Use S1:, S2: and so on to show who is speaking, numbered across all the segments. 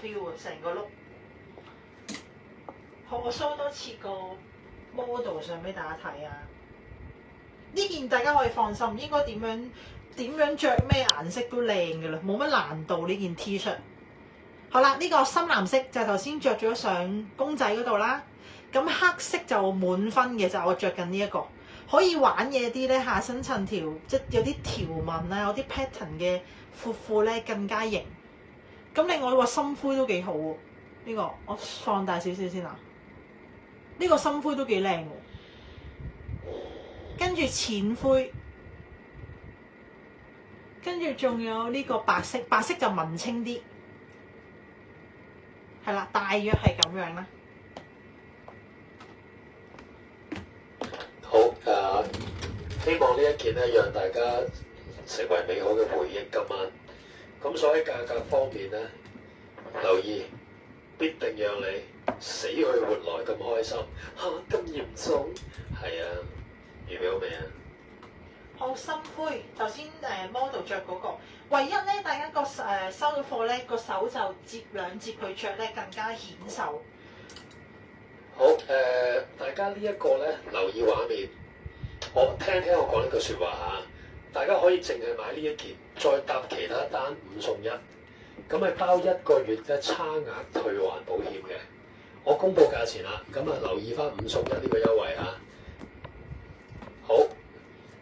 S1: feel 啊，成個 look。好，我 show 多次個 model 上俾大家睇啊！呢件大家可以放心，應該點樣着咩顏色都靚嘅啦，冇乜難度呢件 T 恤。好啦，呢、個深藍色就係頭先着咗上公仔嗰度啦。咁黑色就滿分嘅就係我着緊呢一個，可以玩嘢啲咧，下身襯條即係有啲條紋啊，有啲 pattern 嘅闊褲咧更加型。咁另外個深灰都幾好喎，呢、個我放大少少先啊。呢、個深灰都幾靚喎，跟住淺灰，跟住仲有呢個白色，白色就文青啲，係啦，大約係咁樣啦。
S2: 好希望呢一件咧，讓大家成為美好嘅回憶今晚。咁所以價格方面咧，留意必定讓你死去活來咁開心嚇，咁嚴重？係啊，預備好未啊？
S1: 好深灰，頭先model 着嗰個，唯一咧大家收到貨咧個手就摺兩摺佢着咧更加顯瘦。
S2: 好大家呢一個咧留意畫面，我聽我講呢句説話嚇，大家可以淨係買呢一件，再搭其他單5送1，咁係包1個月嘅差額退還保險嘅。我公布價錢啦，咁留意翻5送1呢個優惠嚇。好，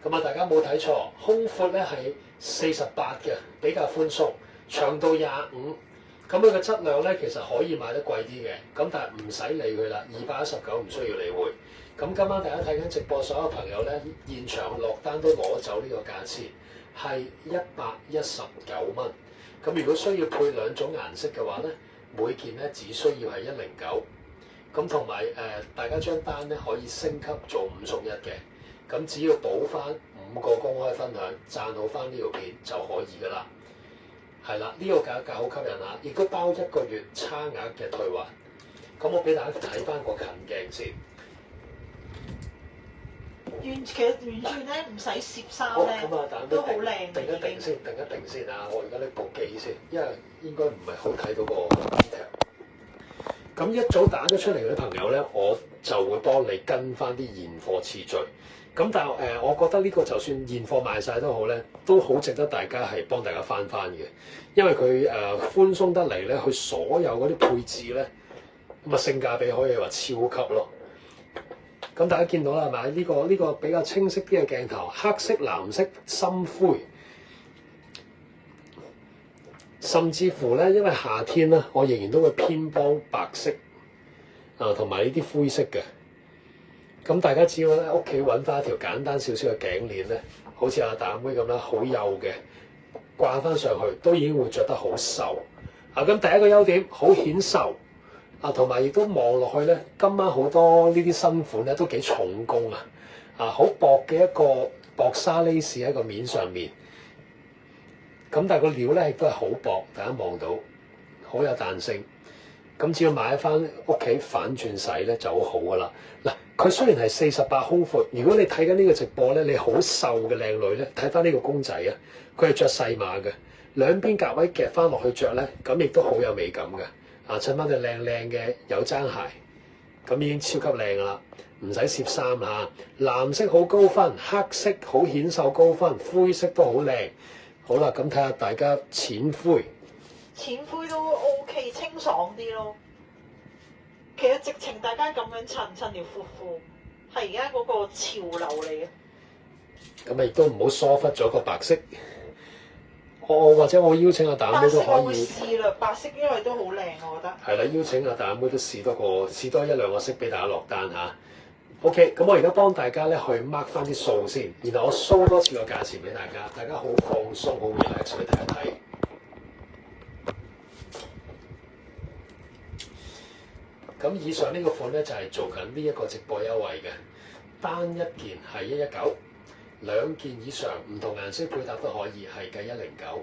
S2: 咁大家冇睇錯，胸闊咧係48嘅，比較寬鬆，長度25。咁佢嘅質量咧，其實可以買得貴啲嘅，咁但係唔使理佢啦，219唔需要理會。咁今晚大家睇緊直播，所有朋友咧現場落單都攞走呢個價錢，係119蚊。咁如果需要配2種顏色嘅話咧，每件咧只需要係109。咁同埋大家張單咧可以升級做5送1嘅，咁只要補翻5個公開分享，讚好翻呢條片就可以噶啦。係啦，呢個價格好吸引啊！亦都包1個月差額嘅退還。咁我俾大家睇翻個近鏡先。
S1: 其實完全咧唔使攝衫
S2: 好，
S1: 咧，
S2: 咁但
S1: 都好靚
S2: 定一定先，定一定先啊！我而家拎部機先，因為應該唔係好睇到個 detail。咁一早打咗出嚟嗰啲朋友咧，我就會幫你跟翻啲現貨次序。咁但係我覺得呢個就算現貨賣晒都好咧，都好值得大家係幫大家翻嘅，因為佢寬鬆得嚟咧，佢所有嗰啲配置咧，咁性價比可以話超級咯。咁大家見到啦，係咪？呢個比較清晰啲嘅鏡頭，黑色、藍色、深灰，甚至乎咧，因為夏天咧，我仍然都會偏幫白色同埋呢啲灰色嘅。咁大家只要喺屋企揾翻一條簡單少少嘅頸鏈咧，好似阿大妹咁啦，好幼嘅，掛翻上去都已經會着得好瘦。咁第一個優點好顯瘦，同埋亦都望落去咧，今晚好多呢啲新款咧都幾重工啊！好薄嘅一個薄紗 lace 喺個面上面，咁但係個料咧亦都係好薄，大家望到好有彈性。咁只要買翻屋企反轉洗咧就好好噶啦。嗱，佢雖然係48胸闊，如果你睇緊呢個直播咧，你好瘦嘅靚女咧，睇翻呢個公仔啊，佢係着細碼嘅，兩邊夾位夾翻落去着咧，咁亦都好有美感嘅。襯翻對靚靚嘅有踭鞋，咁已經超級靚噶啦，唔使攝衫嚇。藍色好高分，黑色好顯瘦高分，灰色都好靚。好啦，咁睇下大家淺灰。
S1: 淺灰都 OK， 清爽啲咯。其實直情大家咁樣襯條闊褲，係而家嗰個潮流嚟嘅。
S2: 咁亦都唔好疏忽咗個白色。或者我邀請阿大妹都可以。
S1: 白色我會試啦，白色因為都好靚，我覺得。
S2: 係啦，邀請阿大妹都試多1、2個色俾大家落單嚇。OK，咁我而家幫大家咧去 mark 翻啲數先，然後我 show 多次個價錢俾大家，大家好放鬆，好 relax 去睇一睇。咁以上呢個款咧就係做緊呢一個直播優惠嘅，單一件係119，兩件以上唔同顏色配搭都可以，係計109。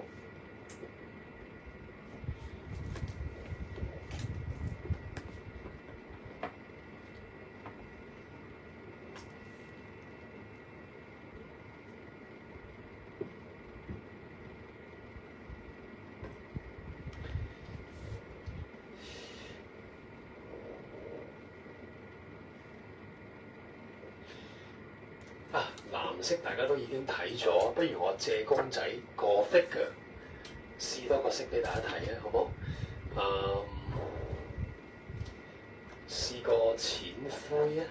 S2: 色大家都已經睇咗，不如我借公仔個 figure 試多個色俾大家睇啊，好唔好？試個淺灰啊！